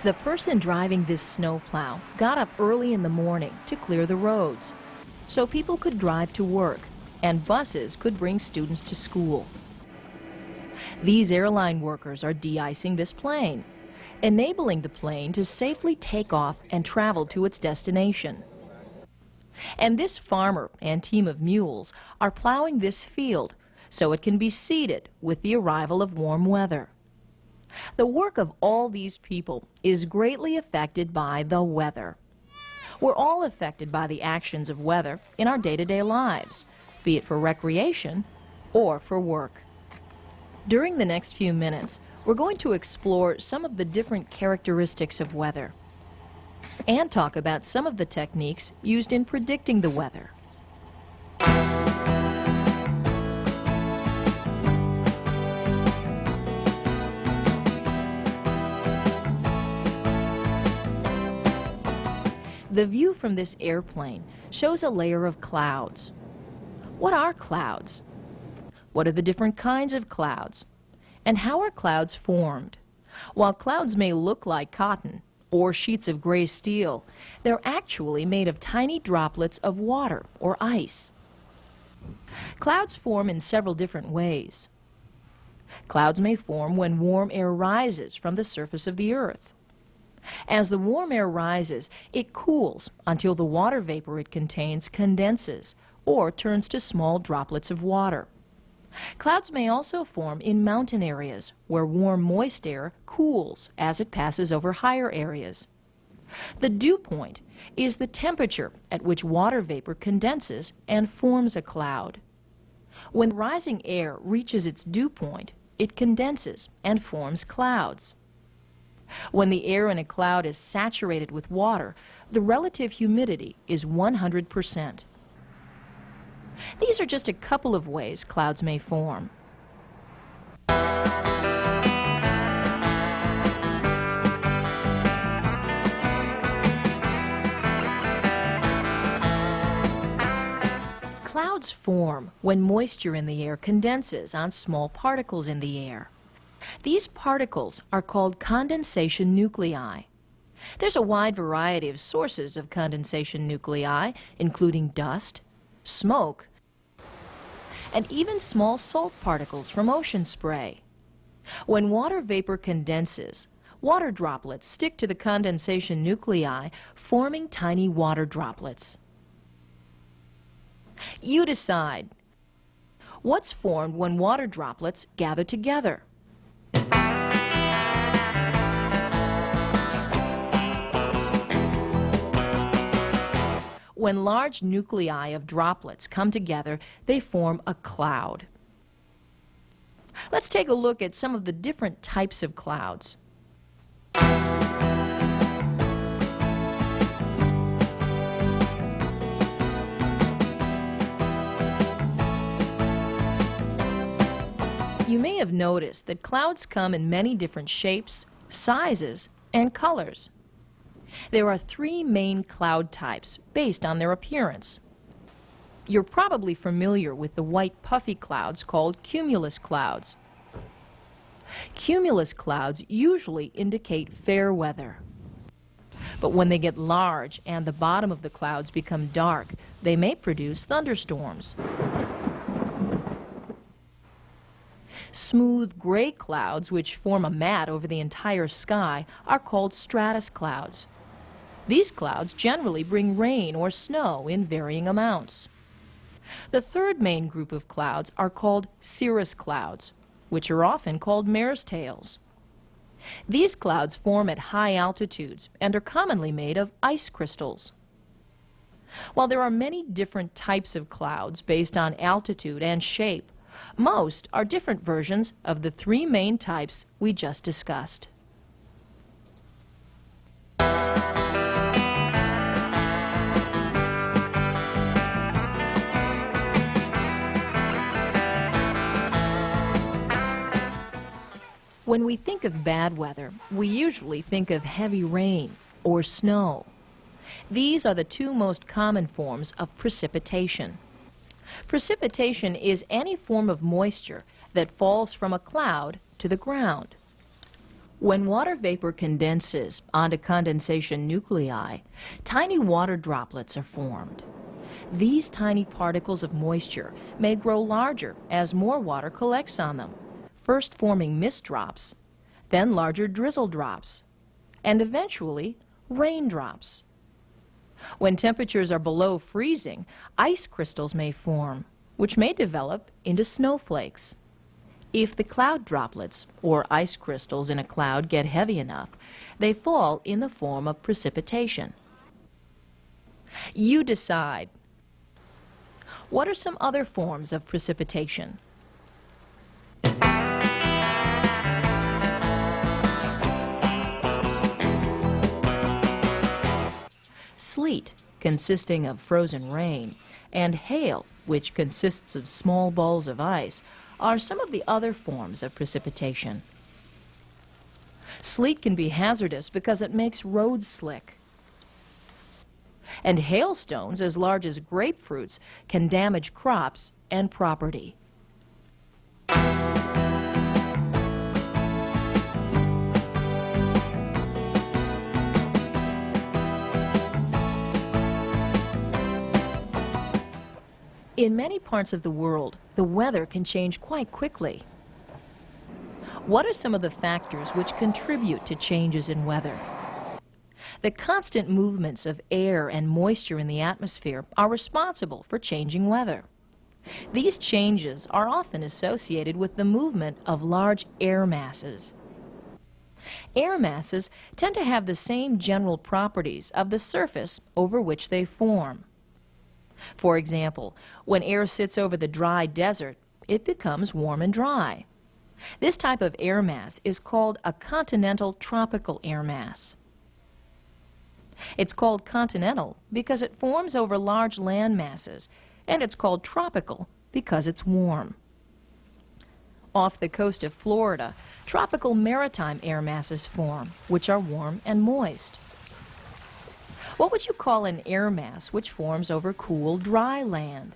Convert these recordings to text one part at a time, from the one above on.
The person driving this snowplow got up early in the morning to clear the roads so people could drive to work and buses could bring students to school. These airline workers are de-icing this plane, enabling the plane to safely take off and travel to its destination. And this farmer and team of mules are plowing this field so it can be seeded with the arrival of warm weather. The work of all these people is greatly affected by the weather. We're all affected by the actions of weather in our day-to-day lives, be it for recreation or for work. During the next few minutes, we're going to explore some of the different characteristics of weather and talk about some of the techniques used in predicting the weather. The view from this airplane shows a layer of clouds. What are clouds? What are the different kinds of clouds? And how are clouds formed? While clouds may look like cotton or sheets of gray steel, they're actually made of tiny droplets of water or ice. Clouds form in several different ways. Clouds may form when warm air rises from the surface of the earth. As the warm air rises, it cools until the water vapor it contains condenses or turns to small droplets of water. Clouds may also form in mountain areas where warm, moist air cools as it passes over higher areas. The dew point is the temperature at which water vapor condenses and forms a cloud. When rising air reaches its dew point, it condenses and forms clouds. When the air in a cloud is saturated with water, the relative humidity is 100%. These are just a couple of ways clouds may form. Clouds form when moisture in the air condenses on small particles in the air. These particles are called condensation nuclei. There's a wide variety of sources of condensation nuclei, including dust, smoke, and even small salt particles from ocean spray. When water vapor condenses, water droplets stick to the condensation nuclei, forming tiny water droplets. You decide. What's formed when water droplets gather together? When large nuclei of droplets come together, they form a cloud. Let's take a look at some of the different types of clouds. You may have noticed that clouds come in many different shapes, sizes, and colors. There are three main cloud types based on their appearance. You're probably familiar with the white puffy clouds called cumulus clouds. Cumulus clouds usually indicate fair weather. But when they get large and the bottom of the clouds become dark, they may produce thunderstorms. Smooth gray clouds, which form a mat over the entire sky, are called stratus clouds. These clouds generally bring rain or snow in varying amounts. The third main group of clouds are called cirrus clouds, which are often called mare's tails. These clouds form at high altitudes and are commonly made of ice crystals. While there are many different types of clouds based on altitude and shape, most are different versions of the three main types we just discussed. When we think of bad weather, we usually think of heavy rain or snow. These are the two most common forms of precipitation. Precipitation is any form of moisture that falls from a cloud to the ground. When water vapor condenses onto condensation nuclei, tiny water droplets are formed. These tiny particles of moisture may grow larger as more water collects on them, first forming mist drops, then larger drizzle drops, and eventually raindrops. When temperatures are below freezing, ice crystals may form, which may develop into snowflakes. If the cloud droplets, or ice crystals in a cloud, get heavy enough, they fall in the form of precipitation. You decide. What are some other forms of precipitation? Sleet, consisting of frozen rain, and hail, which consists of small balls of ice, are some of the other forms of precipitation. Sleet can be hazardous because it makes roads slick. And hailstones as large as grapefruits can damage crops and property. In many parts of the world, the weather can change quite quickly. What are some of the factors which contribute to changes in weather? The constant movements of air and moisture in the atmosphere are responsible for changing weather. These changes are often associated with the movement of large air masses. Air masses tend to have the same general properties of the surface over which they form. For example, when air sits over the dry desert, it becomes warm and dry. This type of air mass is called a continental tropical air mass. It's called continental because it forms over large land masses, and it's called tropical because it's warm. Off the coast of Florida, tropical maritime air masses form, which are warm and moist. What would you call an air mass which forms over cool, dry land?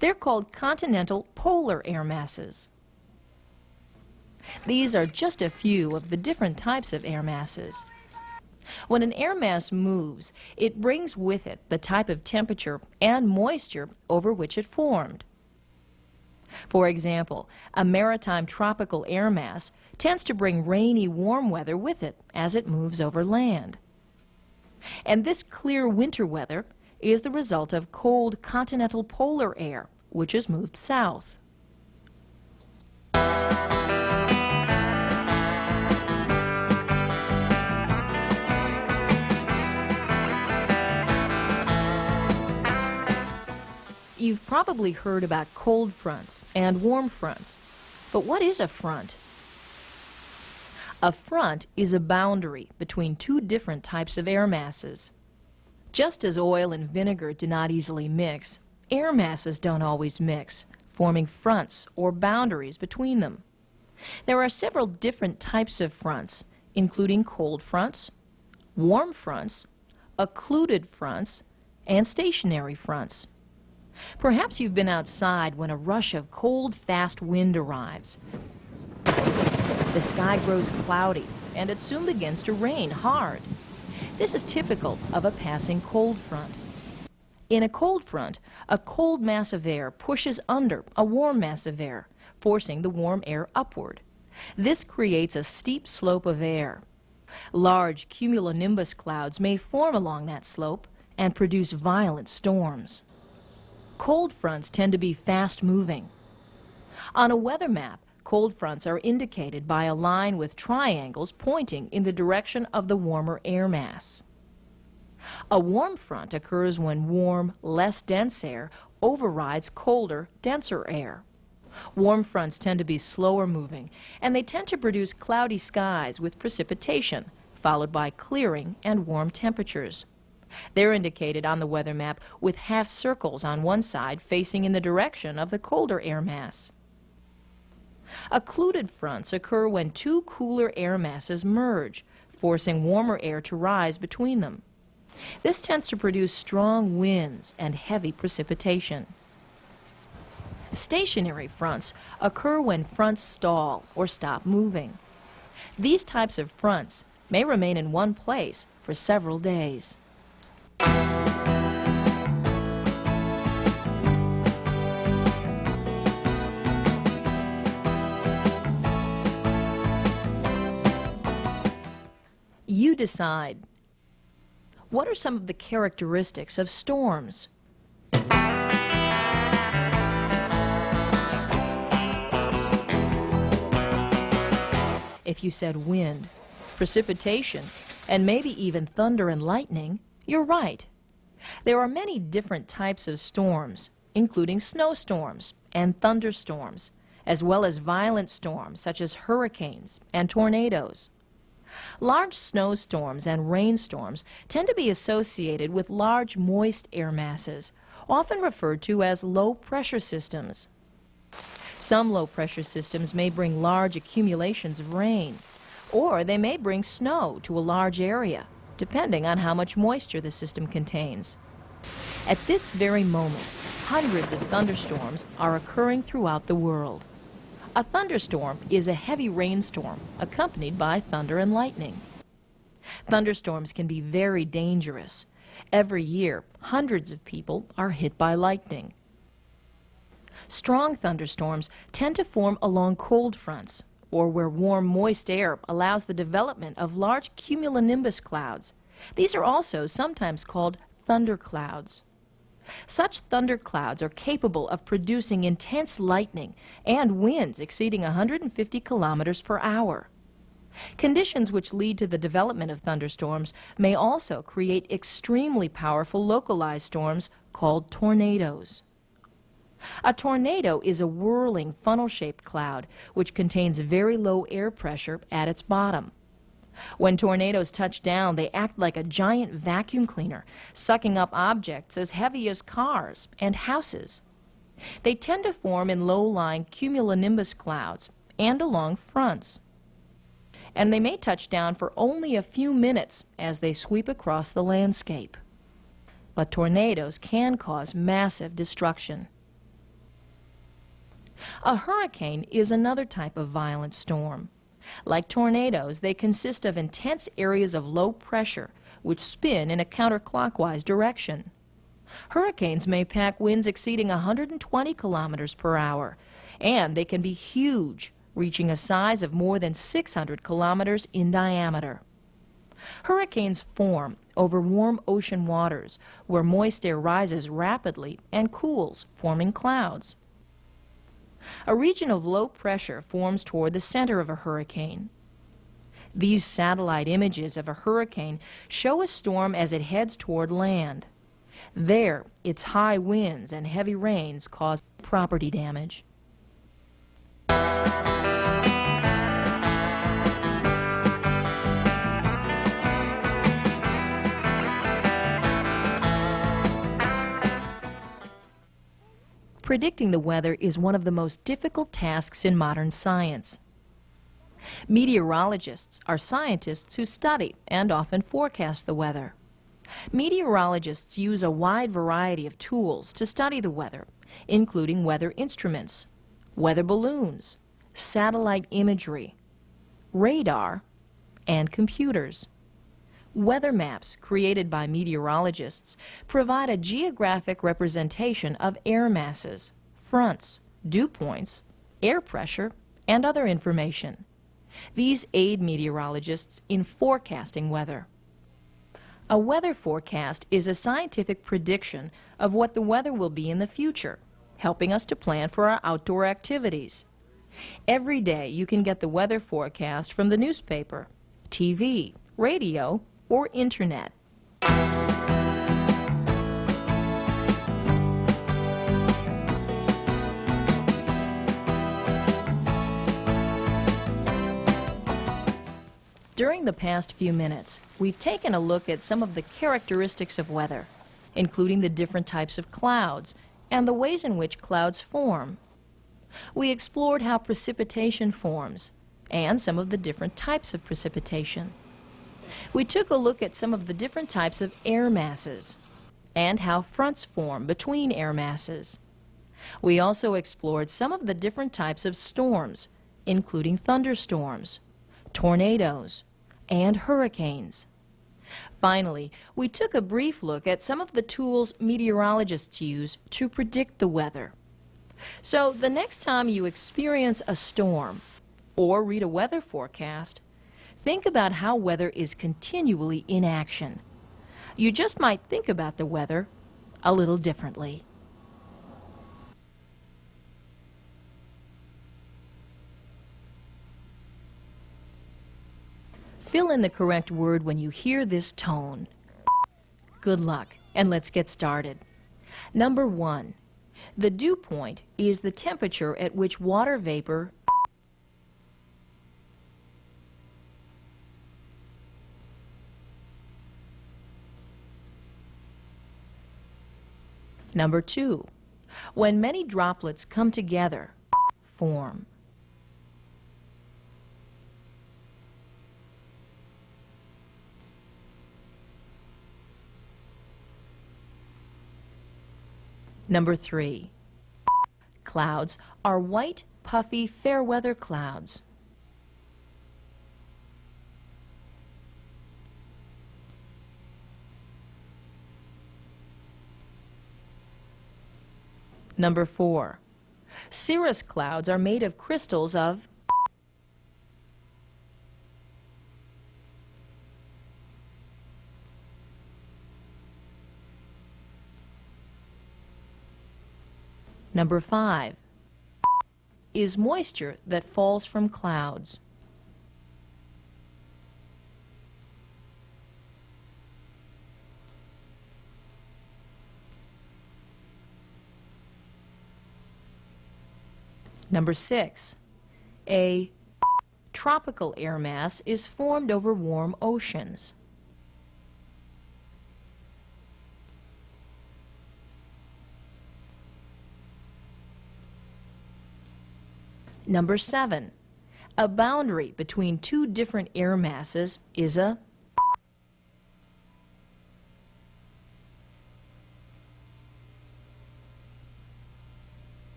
They're called continental polar air masses. These are just a few of the different types of air masses. When an air mass moves, it brings with it the type of temperature and moisture over which it formed. For example, a maritime tropical air mass tends to bring rainy, warm weather with it as it moves over land. And this clear winter weather is the result of cold continental polar air, which has moved south. You've probably heard about cold fronts and warm fronts, but what is a front? A front is a boundary between two different types of air masses. Just as oil and vinegar do not easily mix, air masses don't always mix, forming fronts or boundaries between them. There are several different types of fronts, including cold fronts, warm fronts, occluded fronts, and stationary fronts. Perhaps you've been outside when a rush of cold, fast wind arrives. The sky grows cloudy, and it soon begins to rain hard. This is typical of a passing cold front. In a cold front, a cold mass of air pushes under a warm mass of air, forcing the warm air upward. This creates a steep slope of air. Large cumulonimbus clouds may form along that slope and produce violent storms. Cold fronts tend to be fast-moving. On a weather map, cold fronts are indicated by a line with triangles pointing in the direction of the warmer air mass. A warm front occurs when warm, less dense air overrides colder, denser air. Warm fronts tend to be slower moving, and they tend to produce cloudy skies with precipitation, followed by clearing and warm temperatures. They're indicated on the weather map with half circles on one side facing in the direction of the colder air mass. Occluded fronts occur when two cooler air masses merge, forcing warmer air to rise between them. This tends to produce strong winds and heavy precipitation. Stationary fronts occur when fronts stall or stop moving. These types of fronts may remain in one place for several days. You decide. What are some of the characteristics of storms? If you said wind, precipitation, and maybe even thunder and lightning, you're right. There are many different types of storms, including snowstorms and thunderstorms, as well as violent storms such as hurricanes and tornadoes. Large snowstorms and rainstorms tend to be associated with large moist air masses, often referred to as low-pressure systems. Some low-pressure systems may bring large accumulations of rain, or they may bring snow to a large area, depending on how much moisture the system contains. At this very moment, hundreds of thunderstorms are occurring throughout the world. A thunderstorm is a heavy rainstorm accompanied by thunder and lightning. Thunderstorms can be very dangerous. Every year, hundreds of people are hit by lightning. Strong thunderstorms tend to form along cold fronts, or where warm, moist air allows the development of large cumulonimbus clouds. These are also sometimes called thunderclouds. Such thunderclouds are capable of producing intense lightning and winds exceeding 150 kilometers per hour. Conditions which lead to the development of thunderstorms may also create extremely powerful localized storms called tornadoes. A tornado is a whirling, funnel-shaped cloud which contains very low air pressure at its bottom. When tornadoes touch down, they act like a giant vacuum cleaner, sucking up objects as heavy as cars and houses. They tend to form in low-lying cumulonimbus clouds and along fronts. And they may touch down for only a few minutes as they sweep across the landscape. But tornadoes can cause massive destruction. A hurricane is another type of violent storm. Like tornadoes, they consist of intense areas of low pressure which spin in a counterclockwise direction. Hurricanes may pack winds exceeding 120 kilometers per hour, and they can be huge, reaching a size of more than 600 kilometers in diameter. Hurricanes form over warm ocean waters where moist air rises rapidly and cools, forming clouds. A region of low pressure forms toward the center of a hurricane. These satellite images of a hurricane show a storm as it heads toward land. There, its high winds and heavy rains cause property damage. Predicting the weather is one of the most difficult tasks in modern science. Meteorologists are scientists who study and often forecast the weather. Meteorologists use a wide variety of tools to study the weather, including weather instruments, weather balloons, satellite imagery, radar, and computers. Weather maps created by meteorologists provide a geographic representation of air masses, fronts, dew points, air pressure, and other information. These aid meteorologists in forecasting weather. A weather forecast is a scientific prediction of what the weather will be in the future, helping us to plan for our outdoor activities. Every day you can get the weather forecast from the newspaper, TV, radio, or internet. During the past few minutes, we've taken a look at some of the characteristics of weather, including the different types of clouds and the ways in which clouds form. We explored how precipitation forms and some of the different types of precipitation. We took a look at some of the different types of air masses and how fronts form between air masses. We also explored some of the different types of storms, including thunderstorms, tornadoes, and hurricanes. Finally, we took a brief look at some of the tools meteorologists use to predict the weather. So the next time you experience a storm or read a weather forecast, think about how weather is continually in action. You just might think about the weather a little differently. Fill in the correct word when you hear this tone. Good luck, and let's get started. Number 1. The dew point is the temperature at which water vapor Number 2. When many droplets come together, form. Number 3. Clouds are white, puffy, fair weather clouds. Number 4. Cirrus clouds are made of crystals of Number 5. Is moisture that falls from clouds. Number 6. A tropical air mass is formed over warm oceans. Number 7. A boundary between two different air masses is a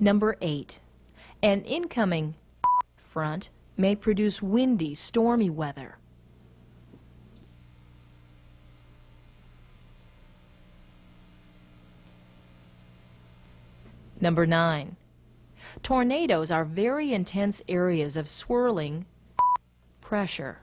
Number 8. An incoming front may produce windy, stormy weather. Number 9. Tornadoes are very intense areas of swirling pressure.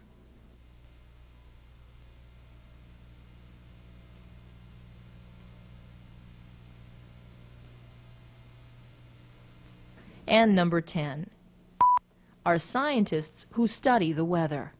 And number 10 are scientists who study the weather.